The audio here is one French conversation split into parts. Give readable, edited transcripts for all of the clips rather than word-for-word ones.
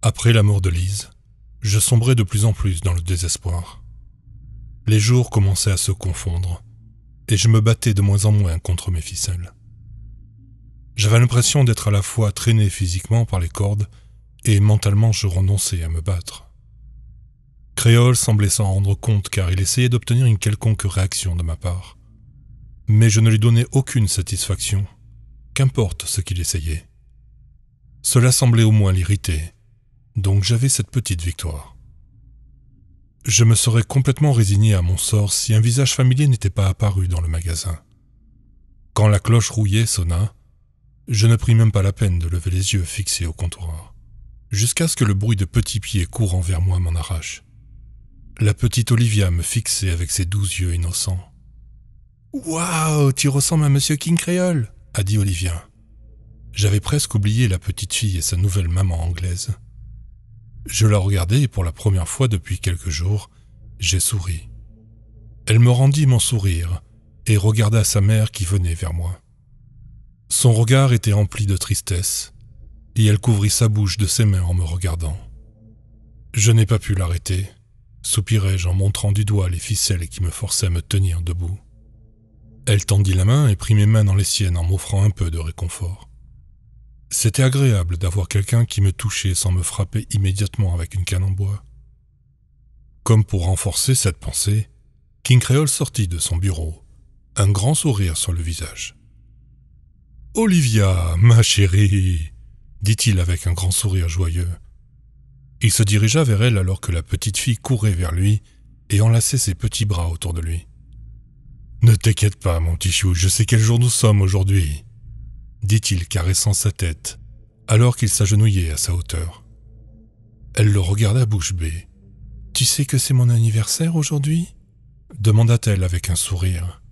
Après la mort de Lise, je sombrais de plus en plus dans le désespoir. Les jours commençaient à se confondre, et je me battais de moins en moins contre mes ficelles. J'avais l'impression d'être à la fois traîné physiquement par les cordes, et mentalement je renonçais à me battre. Créole semblait s'en rendre compte car il essayait d'obtenir une quelconque réaction de ma part. Mais je ne lui donnais aucune satisfaction, qu'importe ce qu'il essayait. Cela semblait au moins l'irriter, donc j'avais cette petite victoire. Je me serais complètement résigné à mon sort si un visage familier n'était pas apparu dans le magasin. Quand la cloche rouillée sonna, je ne pris même pas la peine de lever les yeux fixés au comptoir, jusqu'à ce que le bruit de petits pieds courant vers moi m'en arrache. La petite Olivia me fixait avec ses doux yeux innocents. « Waouh, tu ressembles à Monsieur King Créole !» a dit Olivia. J'avais presque oublié la petite fille et sa nouvelle maman anglaise. Je la regardais et pour la première fois depuis quelques jours, j'ai souri. Elle me rendit mon sourire et regarda sa mère qui venait vers moi. Son regard était rempli de tristesse et elle couvrit sa bouche de ses mains en me regardant. Je n'ai pas pu l'arrêter, soupirai-je en montrant du doigt les ficelles qui me forçaient à me tenir debout. Elle tendit la main et prit mes mains dans les siennes en m'offrant un peu de réconfort. C'était agréable d'avoir quelqu'un qui me touchait sans me frapper immédiatement avec une canne en bois. Comme pour renforcer cette pensée, King Créole sortit de son bureau, un grand sourire sur le visage. « Olivia, ma chérie !» dit-il avec un grand sourire joyeux. Il se dirigea vers elle alors que la petite fille courait vers lui et enlaçait ses petits bras autour de lui. « Ne t'inquiète pas, mon petit chou, je sais quel jour nous sommes aujourd'hui, » dit-il caressant sa tête, alors qu'il s'agenouillait à sa hauteur. Elle le regarda bouche bée. « Tu sais que c'est mon anniversaire aujourd'hui ?» demanda-t-elle avec un sourire.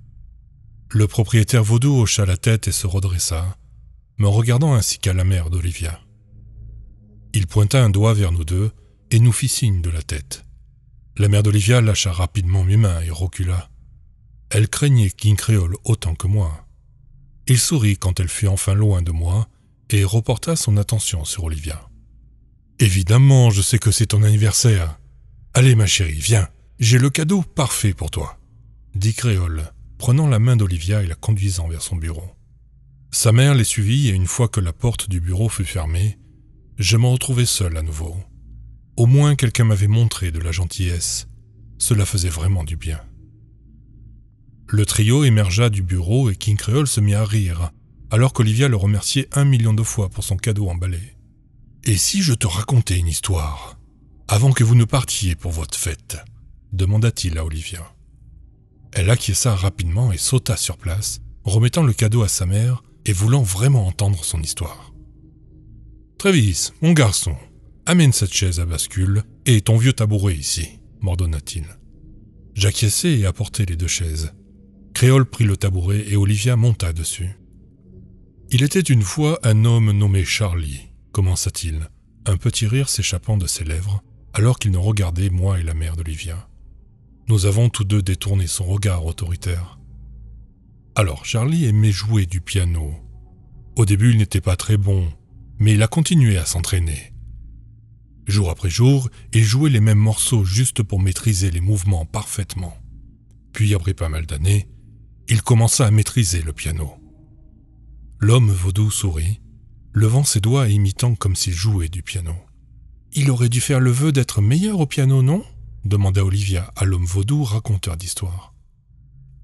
Le propriétaire vaudou hocha la tête et se redressa, me regardant ainsi qu'à la mère d'Olivia. Il pointa un doigt vers nous deux et nous fit signe de la tête. La mère d'Olivia lâcha rapidement mes mains et recula. Elle craignait King Créole autant que moi. Il sourit quand elle fut enfin loin de moi et reporta son attention sur Olivia. « Évidemment, je sais que c'est ton anniversaire. Allez ma chérie, viens, j'ai le cadeau parfait pour toi, » dit Créole, prenant la main d'Olivia et la conduisant vers son bureau. Sa mère les suivit et une fois que la porte du bureau fut fermée, je me retrouvai seul à nouveau. Au moins quelqu'un m'avait montré de la gentillesse. Cela faisait vraiment du bien. Le trio émergea du bureau et King Créole se mit à rire, alors qu'Olivia le remerciait 1 million de fois pour son cadeau emballé. « Et si je te racontais une histoire, avant que vous ne partiez pour votre fête ?» demanda-t-il à Olivia. Elle acquiesça rapidement et sauta sur place, remettant le cadeau à sa mère et voulant vraiment entendre son histoire. « Travis, mon garçon, amène cette chaise à bascule et ton vieux tabouret ici, » m'ordonna-t-il. J'acquiesçai et apportai les 2 chaises. Créole prit le tabouret et Olivia monta dessus. « Il était une fois un homme nommé Charlie, » commença-t-il, un petit rire s'échappant de ses lèvres, alors qu'il nous regardait, moi et la mère d'Olivia. Nous avons tous deux détourné son regard autoritaire. Alors, Charlie aimait jouer du piano. Au début, il n'était pas très bon, mais il a continué à s'entraîner. Jour après jour, il jouait les mêmes morceaux juste pour maîtriser les mouvements parfaitement. Puis, après pas mal d'années, il commença à maîtriser le piano. L'homme vaudou sourit, levant ses doigts et imitant comme s'il jouait du piano. « Il aurait dû faire le vœu d'être meilleur au piano, non ?» demanda Olivia à l'homme vaudou raconteur d'histoire.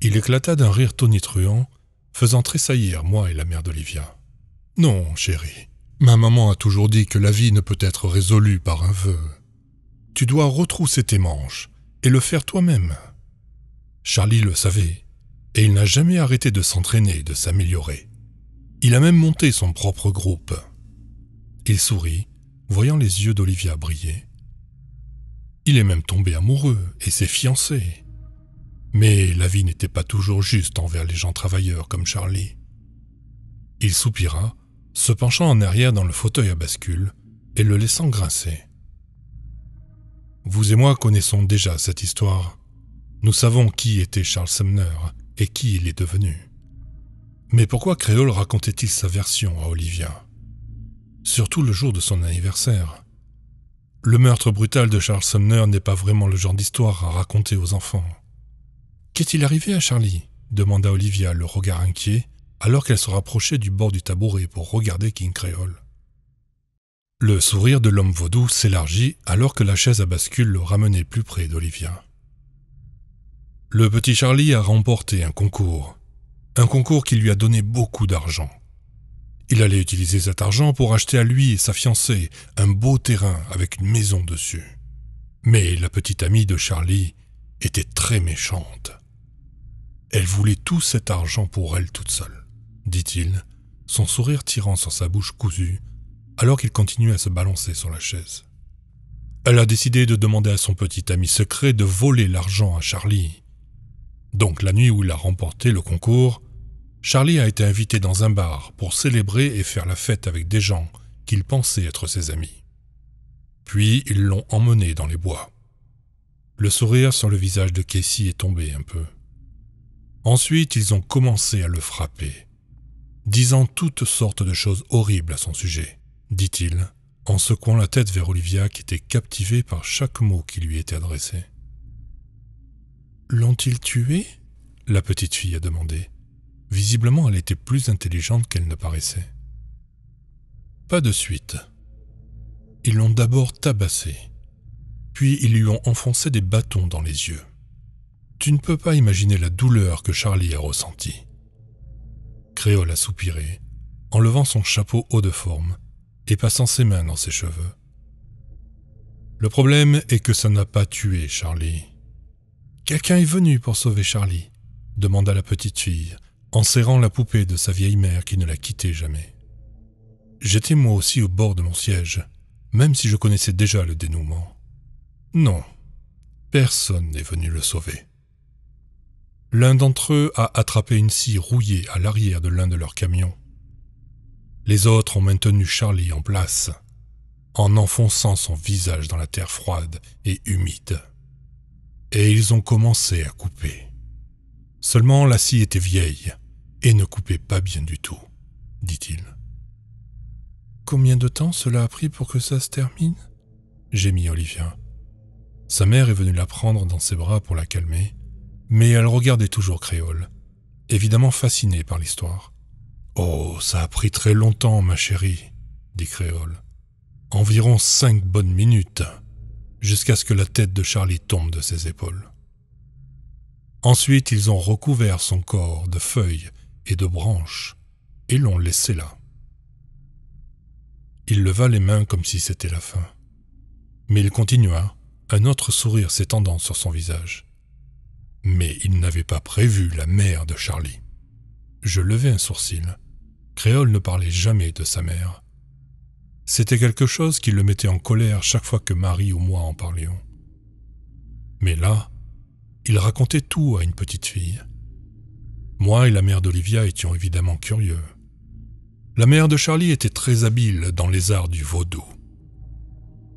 Il éclata d'un rire tonitruant, faisant tressaillir moi et la mère d'Olivia. « Non, chérie, ma maman a toujours dit que la vie ne peut être résolue par un vœu. Tu dois retrousser tes manches et le faire toi-même. » Charlie le savait, et il n'a jamais arrêté de s'entraîner et de s'améliorer. Il a même monté son propre groupe. Il sourit, voyant les yeux d'Olivia briller. Il est même tombé amoureux et s'est fiancé. Mais la vie n'était pas toujours juste envers les gens travailleurs comme Charlie. Il soupira, se penchant en arrière dans le fauteuil à bascule et le laissant grincer. Vous et moi connaissons déjà cette histoire. Nous savons qui était Charles Sumner et qui il est devenu. Mais pourquoi Créole racontait-il sa version à Olivia? Surtout le jour de son anniversaire. Le meurtre brutal de Charles Sumner n'est pas vraiment le genre d'histoire à raconter aux enfants. « Qu'est-il arrivé à Charlie ?» demanda Olivia, le regard inquiet, alors qu'elle se rapprochait du bord du tabouret pour regarder King Créole. Le sourire de l'homme vaudou s'élargit alors que la chaise à bascule le ramenait plus près d'Olivia. Le petit Charlie a remporté un concours qui lui a donné beaucoup d'argent. Il allait utiliser cet argent pour acheter à lui et sa fiancée un beau terrain avec une maison dessus. Mais la petite amie de Charlie était très méchante. Elle voulait tout cet argent pour elle toute seule, dit-il, son sourire tirant sur sa bouche cousue, alors qu'il continuait à se balancer sur la chaise. Elle a décidé de demander à son petit ami secret de voler l'argent à Charlie. Donc la nuit où il a remporté le concours, Charlie a été invité dans un bar pour célébrer et faire la fête avec des gens qu'il pensait être ses amis. Puis ils l'ont emmené dans les bois. Le sourire sur le visage de Casey est tombé un peu. Ensuite, ils ont commencé à le frapper, disant toutes sortes de choses horribles à son sujet, dit-il, en secouant la tête vers Olivia qui était captivée par chaque mot qui lui était adressé. « L'ont-ils tué ?» la petite fille a demandé. Visiblement, elle était plus intelligente qu'elle ne paraissait. Pas de suite. Ils l'ont d'abord tabassé, puis ils lui ont enfoncé des bâtons dans les yeux. Tu ne peux pas imaginer la douleur que Charlie a ressentie. Créole a soupiré, en levant son chapeau haut de forme et passant ses mains dans ses cheveux. Le problème est que ça n'a pas tué Charlie. Quelqu'un est venu pour sauver Charlie, demanda la petite fille, en serrant la poupée de sa vieille mère qui ne la quittait jamais. J'étais moi aussi au bord de mon siège, même si je connaissais déjà le dénouement. Non, personne n'est venu le sauver. L'un d'entre eux a attrapé une scie rouillée à l'arrière de l'un de leurs camions. Les autres ont maintenu Charlie en place, en enfonçant son visage dans la terre froide et humide. Et ils ont commencé à couper. Seulement la scie était vieille et ne coupait pas bien du tout, dit-il. Combien de temps cela a pris pour que ça se termine ? Gémit Olivia. Sa mère est venue la prendre dans ses bras pour la calmer, mais elle regardait toujours Créole, évidemment fascinée par l'histoire. « Oh, ça a pris très longtemps, ma chérie, » dit Créole. « Environ 5 bonnes minutes, jusqu'à ce que la tête de Charlie tombe de ses épaules. » Ensuite, ils ont recouvert son corps de feuilles et de branches et l'ont laissé là. Il leva les mains comme si c'était la fin. Mais il continua, un autre sourire s'étendant sur son visage. Mais il n'avait pas prévu la mère de Charlie. Je levai un sourcil. Créole ne parlait jamais de sa mère. C'était quelque chose qui le mettait en colère chaque fois que Marie ou moi en parlions. Mais là, il racontait tout à une petite fille. Moi et la mère d'Olivia étions évidemment curieux. La mère de Charlie était très habile dans les arts du vaudou.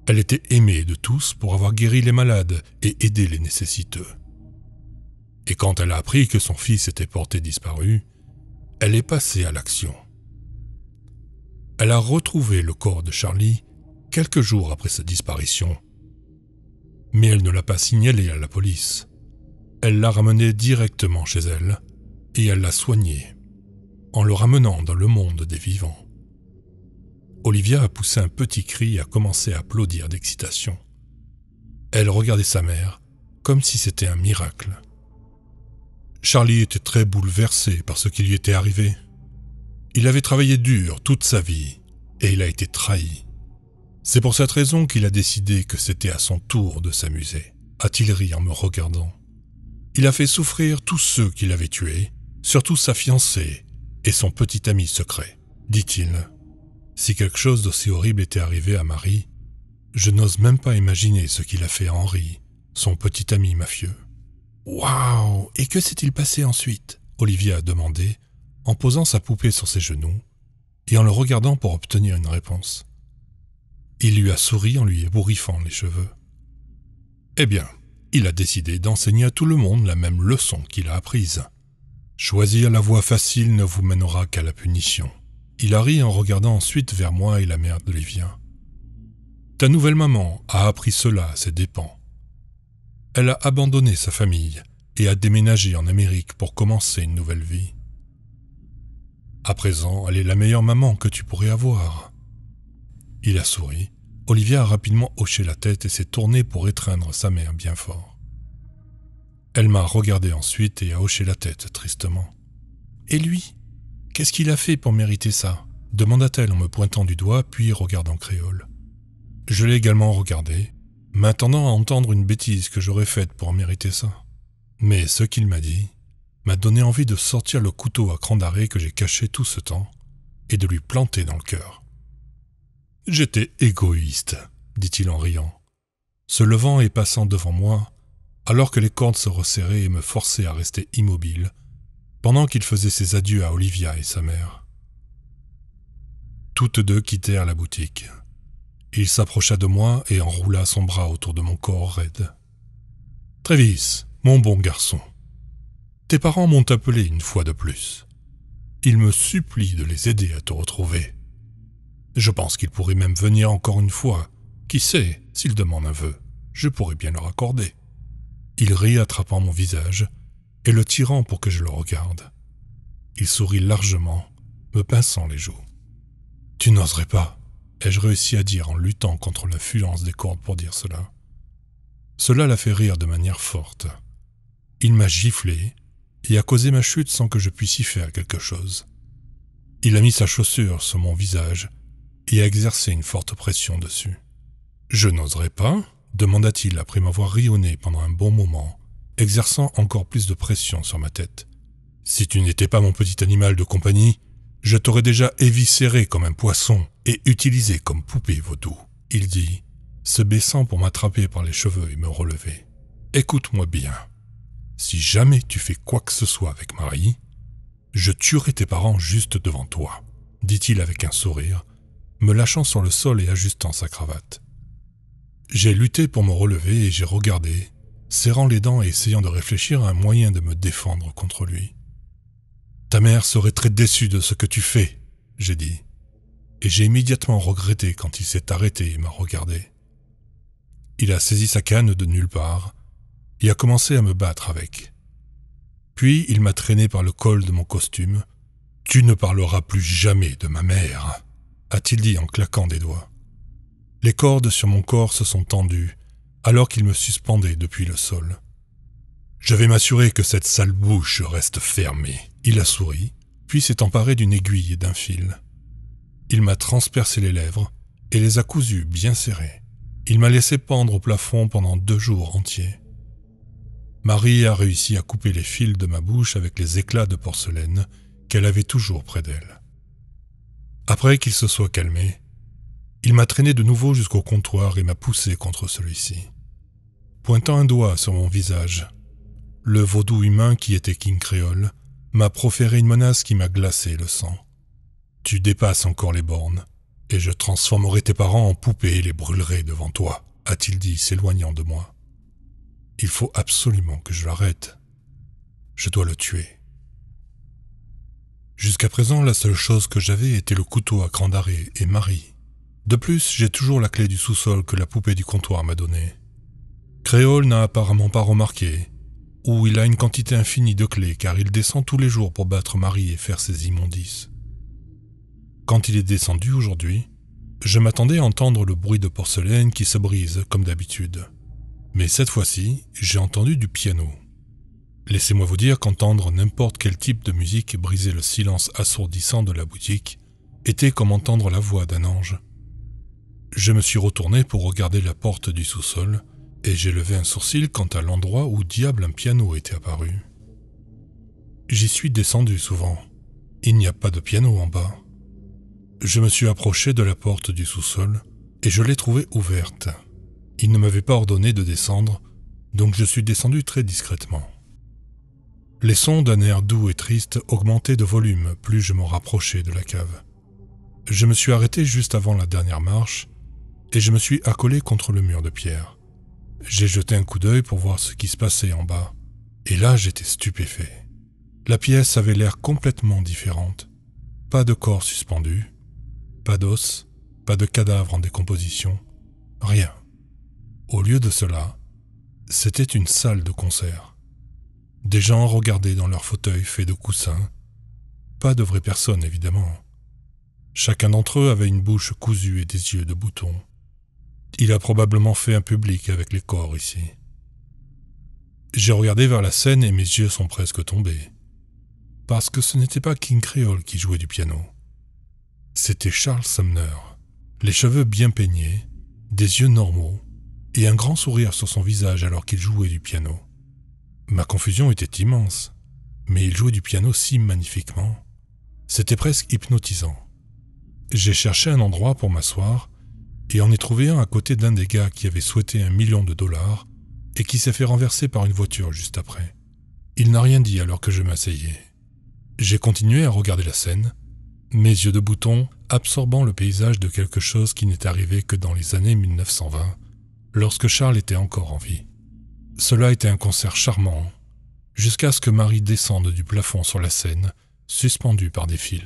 Elle était aimée de tous pour avoir guéri les malades et aidé les nécessiteux. Et quand elle a appris que son fils était porté disparu, elle est passée à l'action. Elle a retrouvé le corps de Charlie quelques jours après sa disparition. Mais elle ne l'a pas signalé à la police. Elle l'a ramené directement chez elle et elle l'a soigné, en le ramenant dans le monde des vivants. Olivia a poussé un petit cri et a commencé à applaudir d'excitation. Elle regardait sa mère comme si c'était un miracle. Charlie était très bouleversé par ce qui lui était arrivé. Il avait travaillé dur toute sa vie et il a été trahi. C'est pour cette raison qu'il a décidé que c'était à son tour de s'amuser, a-t-il ri en me regardant. Il a fait souffrir tous ceux qui l'avaient tué, surtout sa fiancée et son petit ami secret, dit-il. Si quelque chose d'aussi horrible était arrivé à Marie, je n'ose même pas imaginer ce qu'il a fait à Henri, son petit ami mafieux. « Waouh ! Et que s'est-il passé ensuite ?» Olivia a demandé, en posant sa poupée sur ses genoux et en le regardant pour obtenir une réponse. Il lui a souri en lui ébouriffant les cheveux. « Eh bien, il a décidé d'enseigner à tout le monde la même leçon qu'il a apprise. Choisir la voie facile ne vous mènera qu'à la punition. » Il a ri en regardant ensuite vers moi et la mère d'Olivia. « Ta nouvelle maman a appris cela à ses dépens. Elle a abandonné sa famille et a déménagé en Amérique pour commencer une nouvelle vie. À présent, elle est la meilleure maman que tu pourrais avoir. » Il a souri. Olivia a rapidement hoché la tête et s'est tournée pour étreindre sa mère bien fort. Elle m'a regardé ensuite et a hoché la tête tristement. « Et lui ? Qu'est-ce qu'il a fait pour mériter ça ?» demanda-t-elle en me pointant du doigt puis regardant Créole. Je l'ai également regardé, m'attendant à entendre une bêtise que j'aurais faite pour mériter ça. Mais ce qu'il m'a dit m'a donné envie de sortir le couteau à cran d'arrêt que j'ai caché tout ce temps et de lui planter dans le cœur. « J'étais égoïste, » dit-il en riant, se levant et passant devant moi, alors que les cordes se resserraient et me forçaient à rester immobile, pendant qu'il faisait ses adieux à Olivia et sa mère. Toutes deux quittèrent la boutique. Il s'approcha de moi et enroula son bras autour de mon corps raide. « Travis, mon bon garçon, tes parents m'ont appelé une fois de plus. Ils me supplient de les aider à te retrouver. Je pense qu'ils pourraient même venir encore une fois. Qui sait, s'ils demandent un vœu, je pourrais bien leur accorder. » Il rit attrapant mon visage et le tirant pour que je le regarde. Il sourit largement, me pinçant les joues. « Tu n'oserais pas ?» ai-je réussi à dire en luttant contre l'influence des cordes pour dire cela. Cela l'a fait rire de manière forte. Il m'a giflé et a causé ma chute sans que je puisse y faire quelque chose. Il a mis sa chaussure sur mon visage et a exercé une forte pression dessus. « Je n'oserais pas ?» demanda-t-il après m'avoir rionné pendant un bon moment, exerçant encore plus de pression sur ma tête. « Si tu n'étais pas mon petit animal de compagnie, je t'aurais déjà éviscéré comme un poisson et utilisé comme poupée vaudou, » il dit, se baissant pour m'attraper par les cheveux et me relever. « Écoute-moi bien. Si jamais tu fais quoi que ce soit avec Marie, je tuerai tes parents juste devant toi, » dit-il avec un sourire, me lâchant sur le sol et ajustant sa cravate. J'ai lutté pour me relever et j'ai regardé, serrant les dents et essayant de réfléchir à un moyen de me défendre contre lui. « Ta mère serait très déçue de ce que tu fais, » j'ai dit, et j'ai immédiatement regretté quand il s'est arrêté et m'a regardé. Il a saisi sa canne de nulle part et a commencé à me battre avec. Puis il m'a traîné par le col de mon costume. « Tu ne parleras plus jamais de ma mère », a-t-il dit en claquant des doigts. Les cordes sur mon corps se sont tendues alors qu'il me suspendait depuis le sol. « Je vais m'assurer que cette sale bouche reste fermée. » Il a souri, puis s'est emparé d'une aiguille et d'un fil. Il m'a transpercé les lèvres et les a cousues bien serrées. Il m'a laissé pendre au plafond pendant 2 jours entiers. Marie a réussi à couper les fils de ma bouche avec les éclats de porcelaine qu'elle avait toujours près d'elle. Après qu'il se soit calmé, il m'a traîné de nouveau jusqu'au comptoir et m'a poussé contre celui-ci. Pointant un doigt sur mon visage, le vaudou humain qui était King Créole m'a proféré une menace qui m'a glacé le sang. « Tu dépasses encore les bornes, et je transformerai tes parents en poupées et les brûlerai devant toi, » a-t-il dit, s'éloignant de moi. « Il faut absolument que je l'arrête. Je dois le tuer. » Jusqu'à présent, la seule chose que j'avais était le couteau à cran d'arrêt et Marie. De plus, j'ai toujours la clé du sous-sol que la poupée du comptoir m'a donnée. Créole n'a apparemment pas remarqué, ou il a une quantité infinie de clés car il descend tous les jours pour battre Marie et faire ses immondices. Quand il est descendu aujourd'hui, je m'attendais à entendre le bruit de porcelaine qui se brise comme d'habitude. Mais cette fois-ci, j'ai entendu du piano. Laissez-moi vous dire qu'entendre n'importe quel type de musique briser le silence assourdissant de la boutique était comme entendre la voix d'un ange. Je me suis retourné pour regarder la porte du sous-sol et j'ai levé un sourcil quant à l'endroit où diable un piano était apparu. J'y suis descendu souvent. Il n'y a pas de piano en bas. Je me suis approché de la porte du sous-sol et je l'ai trouvée ouverte. Il ne m'avait pas ordonné de descendre, donc je suis descendu très discrètement. Les sons d'un air doux et triste augmentaient de volume plus je me rapprochais de la cave. Je me suis arrêté juste avant la dernière marche et je me suis accolé contre le mur de pierre. J'ai jeté un coup d'œil pour voir ce qui se passait en bas, et là j'étais stupéfait. La pièce avait l'air complètement différente. Pas de corps suspendu, pas d'os, pas de cadavre en décomposition, Rien. Au lieu de cela, c'était une salle de concert. Des gens regardaient dans leurs fauteuils faits de coussins. Pas de vraies personnes, évidemment. Chacun d'entre eux avait une bouche cousue et des yeux de bouton. Il a probablement fait un public avec les corps ici. J'ai regardé vers la scène et mes yeux sont presque tombés. Parce que ce n'était pas King Creole qui jouait du piano. C'était Charles Sumner, les cheveux bien peignés, des yeux normaux et un grand sourire sur son visage alors qu'il jouait du piano. Ma confusion était immense, mais il jouait du piano si magnifiquement. C'était presque hypnotisant. J'ai cherché un endroit pour m'asseoir et en ai trouvé un à côté d'un des gars qui avait souhaité $1 million et qui s'est fait renverser par une voiture juste après. Il n'a rien dit alors que je m'asseyais. J'ai continué à regarder la scène, mes yeux de bouton absorbant le paysage de quelque chose qui n'est arrivé que dans les années 1920, lorsque Charles était encore en vie. Cela était un concert charmant, jusqu'à ce que Marie descende du plafond sur la scène, suspendue par des fils.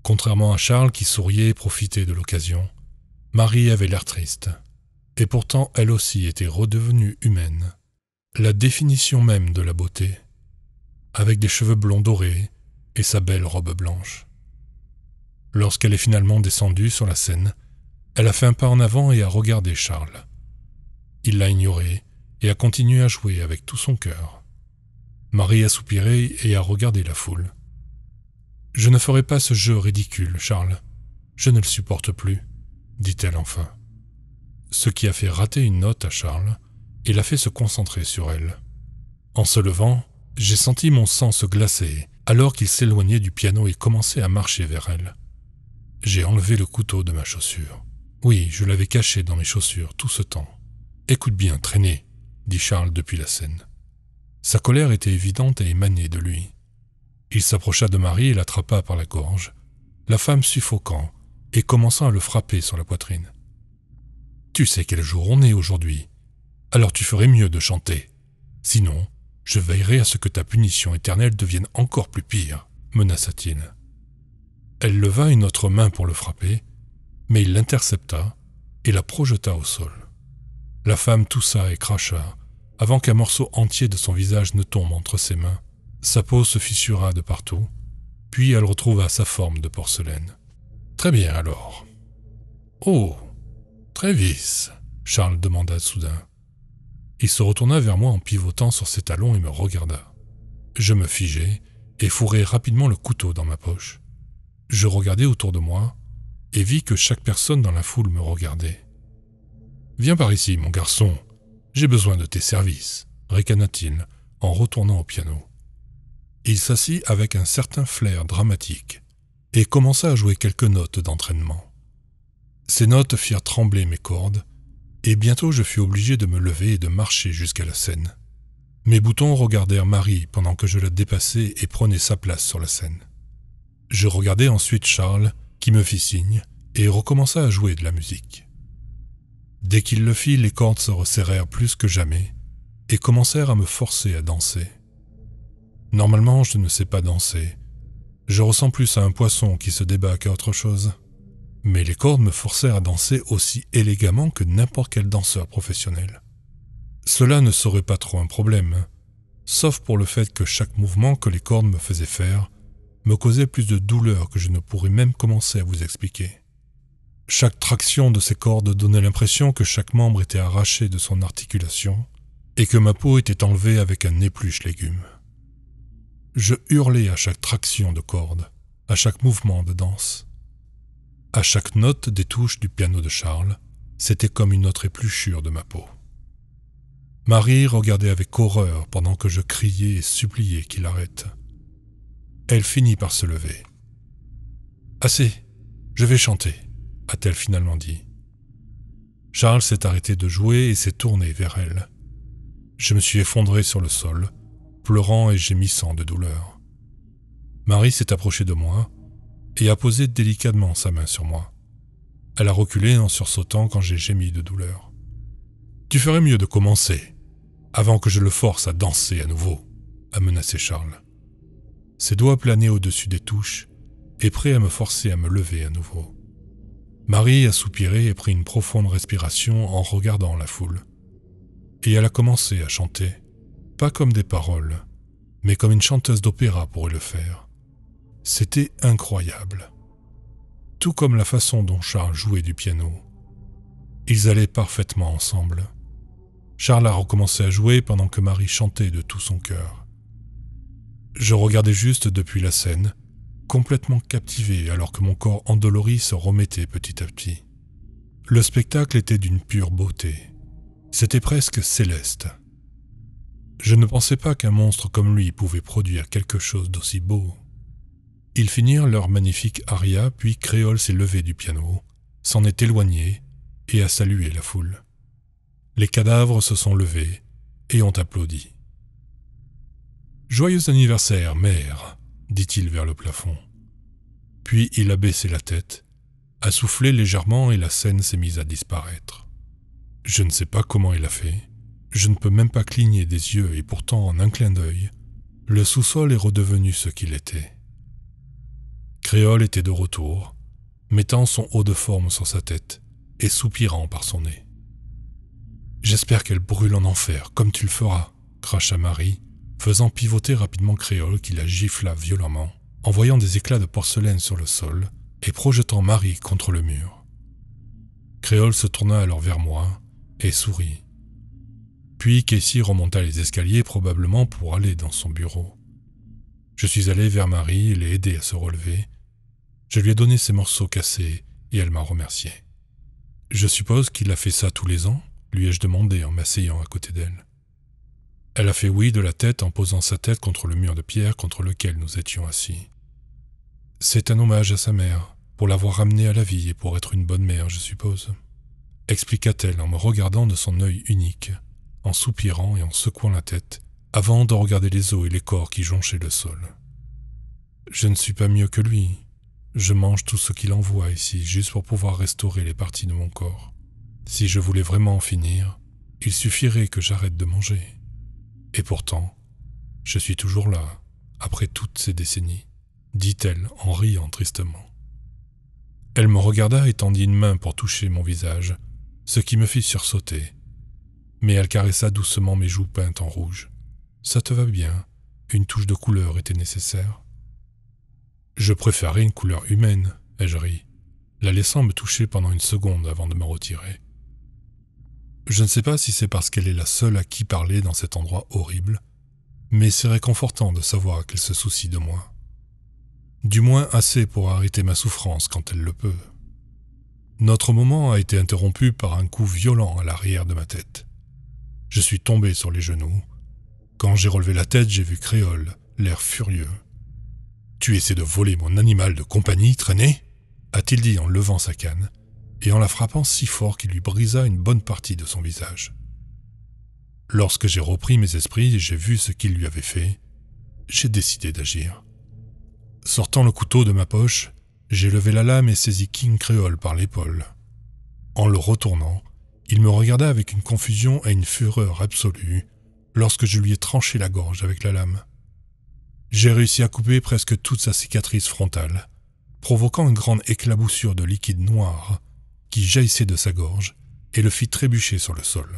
Contrairement à Charles qui souriait et profitait de l'occasion, Marie avait l'air triste, et pourtant elle aussi était redevenue humaine, la définition même de la beauté, avec des cheveux blonds dorés et sa belle robe blanche. Lorsqu'elle est finalement descendue sur la scène, elle a fait un pas en avant et a regardé Charles. Il l'a ignoré et a continué à jouer avec tout son cœur. Marie a soupiré et a regardé la foule. « Je ne ferai pas ce jeu ridicule, Charles. Je ne le supporte plus, » dit-elle enfin. Ce qui a fait rater une note à Charles et l'a fait se concentrer sur elle. En se levant, j'ai senti mon sang se glacer alors qu'il s'éloignait du piano et commençait à marcher vers elle. J'ai enlevé le couteau de ma chaussure. Oui, je l'avais caché dans mes chaussures tout ce temps. « Écoute bien, traînez », dit Charles depuis la scène. Sa colère était évidente et émanait de lui. Il s'approcha de Marie et l'attrapa par la gorge, la femme suffoquant et commençant à le frapper sur la poitrine. « Tu sais quel jour on est aujourd'hui, alors tu ferais mieux de chanter. Sinon, je veillerai à ce que ta punition éternelle devienne encore plus pire, » menaça-t-il. Elle leva une autre main pour le frapper, mais il l'intercepta et la projeta au sol. La femme toussa et cracha, avant qu'un morceau entier de son visage ne tombe entre ses mains. Sa peau se fissura de partout, puis elle retrouva sa forme de porcelaine. « Très bien alors. »« Oh, Travis !» Charles demanda soudain. Il se retourna vers moi en pivotant sur ses talons et me regarda. Je me figeai et fourrai rapidement le couteau dans ma poche. Je regardai autour de moi et vis que chaque personne dans la foule me regardait. « Viens par ici, mon garçon. J'ai besoin de tes services, » ricana-t-il en retournant au piano. Il s'assit avec un certain flair dramatique et commença à jouer quelques notes d'entraînement. Ces notes firent trembler mes cordes et bientôt je fus obligé de me lever et de marcher jusqu'à la scène. Mes boutons regardèrent Marie pendant que je la dépassais et prenais sa place sur la scène. Je regardai ensuite Charles qui me fit signe et recommença à jouer de la musique. Dès qu'il le fit, les cordes se resserrèrent plus que jamais et commencèrent à me forcer à danser. Normalement, je ne sais pas danser. Je ressens plus à un poisson qui se débat qu'à autre chose. Mais les cordes me forcèrent à danser aussi élégamment que n'importe quel danseur professionnel. Cela ne serait pas trop un problème, sauf pour le fait que chaque mouvement que les cordes me faisaient faire me causait plus de douleur que je ne pourrais même commencer à vous expliquer. Chaque traction de ces cordes donnait l'impression que chaque membre était arraché de son articulation et que ma peau était enlevée avec un épluche-légumes. Je hurlais à chaque traction de corde, à chaque mouvement de danse. À chaque note des touches du piano de Charles, c'était comme une autre épluchure de ma peau. Marie regardait avec horreur pendant que je criais et suppliais qu'il arrête. Elle finit par se lever. « Assez, je vais chanter », a-t-elle finalement dit. Charles s'est arrêté de jouer et s'est tourné vers elle. Je me suis effondré sur le sol, pleurant et gémissant de douleur. Marie s'est approchée de moi et a posé délicatement sa main sur moi. Elle a reculé en sursautant quand j'ai gémi de douleur. « Tu ferais mieux de commencer, avant que je le force à danser à nouveau, » a menacé Charles. Ses doigts planaient au-dessus des touches et prêts à me forcer à me lever à nouveau. Marie a soupiré et pris une profonde respiration en regardant la foule. Et elle a commencé à chanter, pas comme des paroles, mais comme une chanteuse d'opéra pourrait le faire. C'était incroyable. Tout comme la façon dont Charles jouait du piano. Ils allaient parfaitement ensemble. Charles a recommencé à jouer pendant que Marie chantait de tout son cœur. Je regardais juste depuis la scène, complètement captivé alors que mon corps endolori se remettait petit à petit. Le spectacle était d'une pure beauté. C'était presque céleste. Je ne pensais pas qu'un monstre comme lui pouvait produire quelque chose d'aussi beau. Ils finirent leur magnifique aria, puis Créole s'est levé du piano, s'en est éloigné et a salué la foule. Les cadavres se sont levés et ont applaudi. « Joyeux anniversaire, mère !» dit-il vers le plafond. Puis il a baissé la tête, a soufflé légèrement et la scène s'est mise à disparaître. Je ne sais pas comment il a fait, je ne peux même pas cligner des yeux et pourtant en un clin d'œil, le sous-sol est redevenu ce qu'il était. Créole était de retour, mettant son haut de forme sur sa tête et soupirant par son nez. « J'espère qu'elle brûle en enfer, comme tu le feras », cracha Marie, faisant pivoter rapidement Créole qui la gifla violemment, envoyant des éclats de porcelaine sur le sol et projetant Marie contre le mur. Créole se tourna alors vers moi et sourit. Puis Casey remonta les escaliers probablement pour aller dans son bureau. Je suis allé vers Marie et l'ai aidée à se relever. Je lui ai donné ses morceaux cassés et elle m'a remercié. « Je suppose qu'il a fait ça tous les ans ?» lui ai-je demandé en m'asseyant à côté d'elle. Elle a fait oui de la tête en posant sa tête contre le mur de pierre contre lequel nous étions assis. « C'est un hommage à sa mère, pour l'avoir ramenée à la vie et pour être une bonne mère, je suppose. » expliqua-t-elle en me regardant de son œil unique, en soupirant et en secouant la tête, avant de regarder les os et les corps qui jonchaient le sol. « Je ne suis pas mieux que lui. Je mange tout ce qu'il envoie ici, juste pour pouvoir restaurer les parties de mon corps. Si je voulais vraiment en finir, il suffirait que j'arrête de manger. Et pourtant, je suis toujours là, après toutes ces décennies, dit-elle en riant tristement. Elle me regarda et tendit une main pour toucher mon visage, ce qui me fit sursauter. Mais elle caressa doucement mes joues peintes en rouge. « Ça te va bien, une touche de couleur était nécessaire. » Je préférais une couleur humaine, ai-je ri, la laissant me toucher pendant une seconde avant de me retirer. Je ne sais pas si c'est parce qu'elle est la seule à qui parler dans cet endroit horrible, mais c'est réconfortant de savoir qu'elle se soucie de moi. Du moins assez pour arrêter ma souffrance quand elle le peut. Notre moment a été interrompu par un coup violent à l'arrière de ma tête. Je suis tombé sur les genoux. Quand j'ai relevé la tête, j'ai vu Créole, l'air furieux. « Tu essaies de voler mon animal de compagnie, traîné ?» a-t-il dit en levant sa canne et en la frappant si fort qu'il lui brisa une bonne partie de son visage. Lorsque j'ai repris mes esprits et j'ai vu ce qu'il lui avait fait, j'ai décidé d'agir. Sortant le couteau de ma poche, j'ai levé la lame et saisi King Créole par l'épaule. En le retournant, il me regarda avec une confusion et une fureur absolue lorsque je lui ai tranché la gorge avec la lame. J'ai réussi à couper presque toute sa cicatrice frontale, provoquant une grande éclaboussure de liquide noir qui jaillissait de sa gorge et le fit trébucher sur le sol.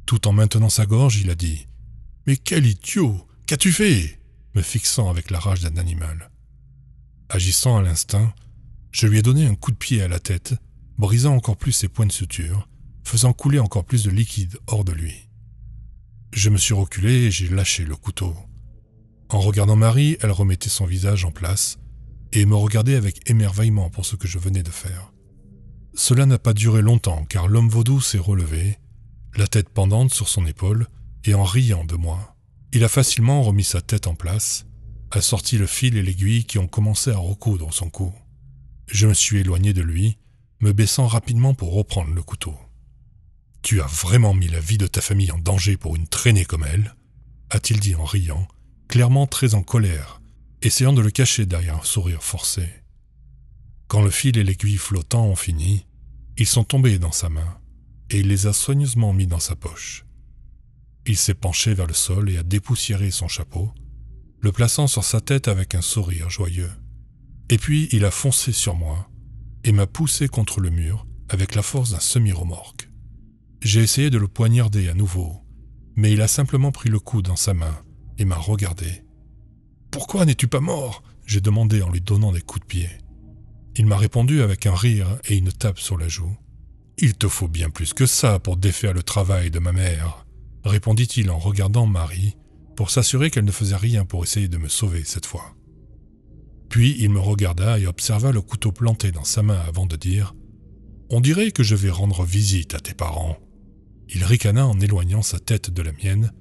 Tout en maintenant sa gorge, il a dit « Mais quel idiot! Qu'as-tu fait ?» me fixant avec la rage d'un animal. Agissant à l'instinct, je lui ai donné un coup de pied à la tête, brisant encore plus ses points de suture, faisant couler encore plus de liquide hors de lui. Je me suis reculé et j'ai lâché le couteau. En regardant Marie, elle remettait son visage en place et me regardait avec émerveillement pour ce que je venais de faire. Cela n'a pas duré longtemps car l'homme vaudou s'est relevé, la tête pendante sur son épaule et en riant de moi. Il a facilement remis sa tête en place, a sorti le fil et l'aiguille qui ont commencé à recoudre son cou. Je me suis éloigné de lui, me baissant rapidement pour reprendre le couteau. « Tu as vraiment mis la vie de ta famille en danger pour une traînée comme elle ?» a-t-il dit en riant, clairement très en colère, essayant de le cacher derrière un sourire forcé. Quand le fil et l'aiguille flottants ont fini, ils sont tombés dans sa main et il les a soigneusement mis dans sa poche. Il s'est penché vers le sol et a dépoussiéré son chapeau, le plaçant sur sa tête avec un sourire joyeux. Et puis il a foncé sur moi, et m'a poussé contre le mur avec la force d'un semi-remorque. J'ai essayé de le poignarder à nouveau, mais il a simplement pris le coup dans sa main et m'a regardé. « Pourquoi n'es-tu pas mort ?» j'ai demandé en lui donnant des coups de pied. Il m'a répondu avec un rire et une tape sur la joue. « Il te faut bien plus que ça pour défaire le travail de ma mère, » répondit-il en regardant Marie pour s'assurer qu'elle ne faisait rien pour essayer de me sauver cette fois. Puis il me regarda et observa le couteau planté dans sa main avant de dire « On dirait que je vais rendre visite à tes parents. » Il ricana en éloignant sa tête de la mienne,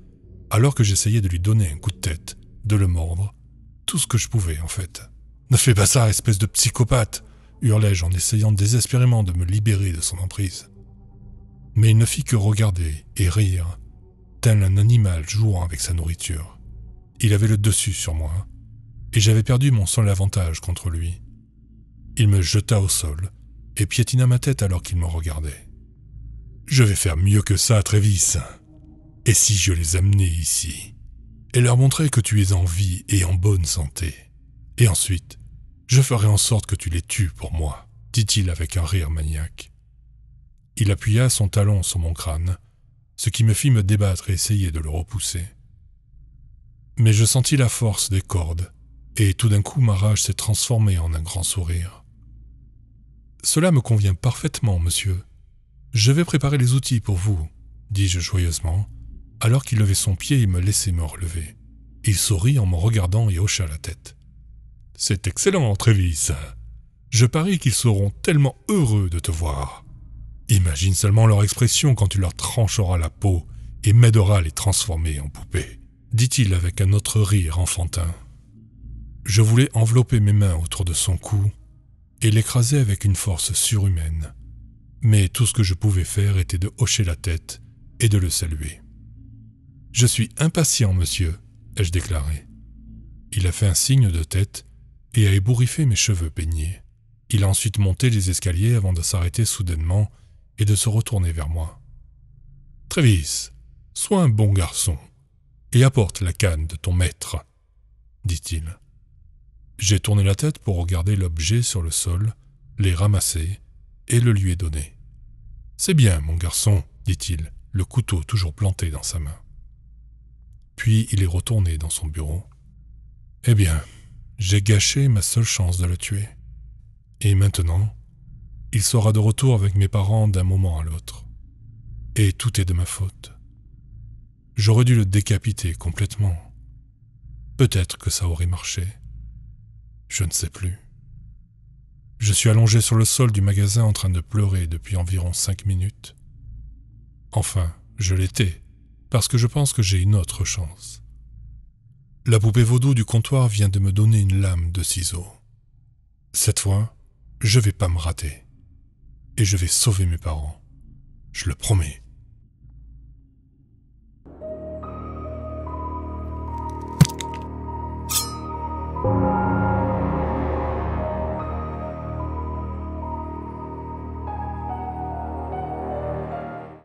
alors que j'essayais de lui donner un coup de tête, de le mordre, tout ce que je pouvais en fait. « Ne fais pas ça, espèce de psychopathe !» hurlai-je en essayant désespérément de me libérer de son emprise. Mais il ne fit que regarder et rire, tel un animal jouant avec sa nourriture. Il avait le dessus sur moi, et j'avais perdu mon seul avantage contre lui. Il me jeta au sol et piétina ma tête alors qu'il me regardait. « Je vais faire mieux que ça, Travis. Et si je les amenais ici et leur montrais que tu es en vie et en bonne santé, et ensuite, je ferai en sorte que tu les tues pour moi, » dit-il avec un rire maniaque. Il appuya son talon sur mon crâne, ce qui me fit me débattre et essayer de le repousser. Mais je sentis la force des cordes, et tout d'un coup ma rage s'est transformée en un grand sourire. « Cela me convient parfaitement, monsieur. Je vais préparer les outils pour vous, » dis-je joyeusement, alors qu'il levait son pied et me laissait me relever. Il sourit en me regardant et hocha la tête. « C'est excellent, Travis. Je parie qu'ils seront tellement heureux de te voir. Imagine seulement leur expression quand tu leur trancheras la peau et m'aideras à les transformer en poupées, » dit-il avec un autre rire enfantin. Je voulais envelopper mes mains autour de son cou et l'écraser avec une force surhumaine. Mais tout ce que je pouvais faire était de hocher la tête et de le saluer. « Je suis impatient, monsieur, » ai-je déclaré. Il a fait un signe de tête et a ébouriffé mes cheveux peignés. Il a ensuite monté les escaliers avant de s'arrêter soudainement et de se retourner vers moi. « Travis, sois un bon garçon et apporte la canne de ton maître, » dit-il. J'ai tourné la tête pour regarder l'objet sur le sol, les ramasser et le lui ai donné. « C'est bien, mon garçon, » dit-il, le couteau toujours planté dans sa main. Puis il est retourné dans son bureau. « Eh bien, j'ai gâché ma seule chance de le tuer. Et maintenant, il sera de retour avec mes parents d'un moment à l'autre. Et tout est de ma faute. J'aurais dû le décapiter complètement. Peut-être que ça aurait marché. Je ne sais plus. Je suis allongé sur le sol du magasin en train de pleurer depuis environ 5 minutes. Enfin, je l'étais, parce que je pense que j'ai une autre chance. La poupée vaudou du comptoir vient de me donner une lame de ciseaux. Cette fois, je vais pas me rater. Et je vais sauver mes parents. Je le promets.